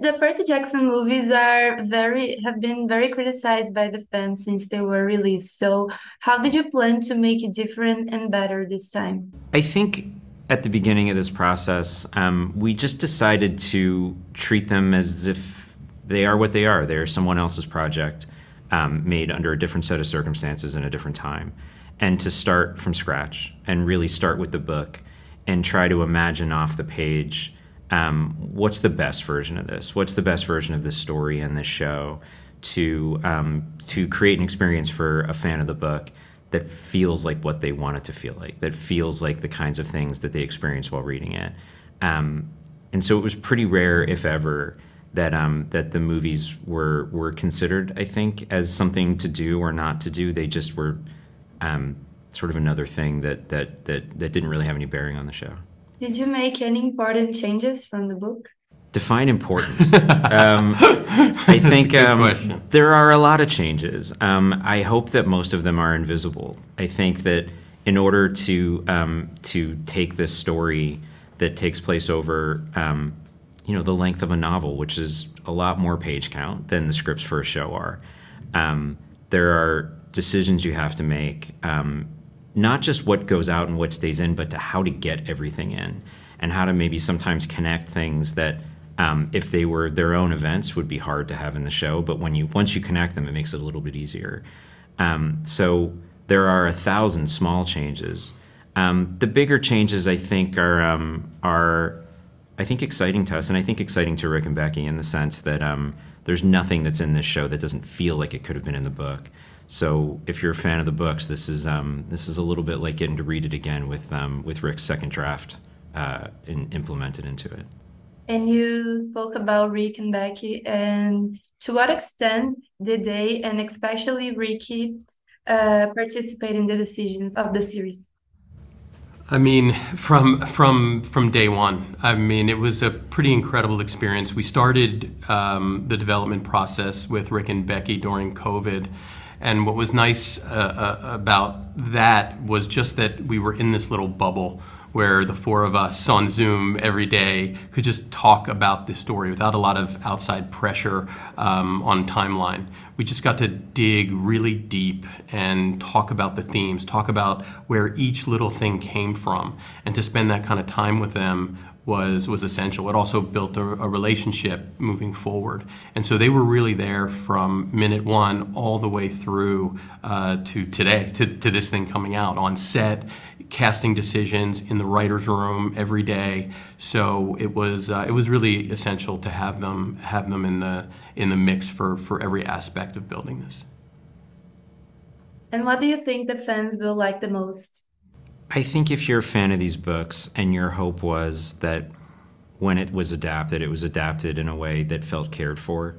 The Percy Jackson movies have been very criticized by the fans since they were released. So, how did you plan to make it different and better this time? I think at the beginning of this process, we just decided to treat them as if they are what they are. They're someone else's project made under a different set of circumstances in a different time. And to start from scratch and really start with the book and try to imagine off the page what's the best version of this? What's the best version of this story and this show to create an experience for a fan of the book that feels like what they want it to feel like, that feels like the kinds of things that they experience while reading it. And so it was pretty rare, if ever, that the movies were considered, I think, as something to do or not to do. They just were sort of another thing that didn't really have any bearing on the show. Did you make any important changes from the book? Define important. I think there are a lot of changes. I hope that most of them are invisible. I think that in order to take this story that takes place over the length of a novel, which is a lot more page count than the scripts for a show are, there are decisions you have to make. Not just what goes out and what stays in, but to how to get everything in, and how to maybe sometimes connect things that, if they were their own events, would be hard to have in the show. But once you connect them, it makes it a little bit easier. So there are 1,000 small changes. The bigger changes, I think, are I think exciting to us, and I think exciting to Rick and Becky in the sense that there's nothing that's in this show that doesn't feel like it could have been in the book. So if you're a fan of the books, this is a little bit like getting to read it again with Rick's second draft implemented into it. And you spoke about Rick and Becky, and to what extent did they, and especially Ricky, participate in the decisions of the series? I mean, from day one, I mean, it was a pretty incredible experience. We started the development process with Rick and Becky during COVID. And what was nice about that was just that we were in this little bubble where the four of us on Zoom every day could just talk about this story without a lot of outside pressure on timeline. We just got to dig really deep and talk about the themes, talk about where each little thing came from. And to spend that kind of time with them was essential. It also built a relationship moving forward. And so they were really there from minute one all the way through to today, to this thing coming out on set, casting decisions in the writer's room every day. So it was really essential to have them in the mix for every aspect of building this. And what do you think the fans will like the most? I think if you're a fan of these books and your hope was that when it was adapted in a way that felt cared for,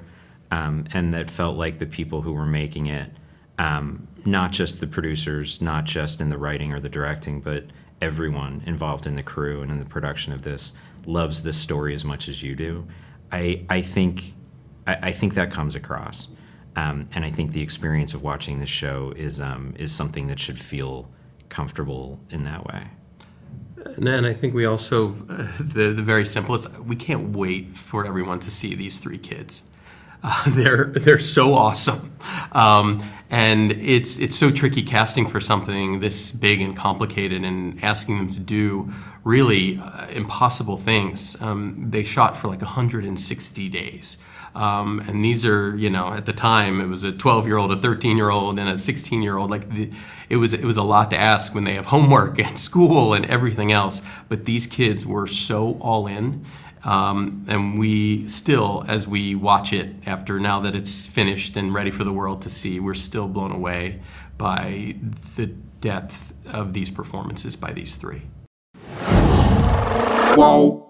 and that felt like the people who were making it, not just the producers, not just in the writing or the directing, but everyone involved in the crew and in the production of this loves this story as much as you do. I think that comes across, and I think the experience of watching this show is something that should feel comfortable in that way. And then I think we also, the very simplest, we can't wait for everyone to see these three kids. They're so awesome. And it's so tricky casting for something this big and complicated and asking them to do really impossible things. They shot for like 160 days. And these are, at the time, it was a 12-year-old, a 13-year-old, and a 16-year-old. It was a lot to ask when they have homework and school and everything else. But these kids were so all in. And we still, as we watch it now that it's finished and ready for the world to see, we're still blown away by the depth of these performances by these three. Whoa.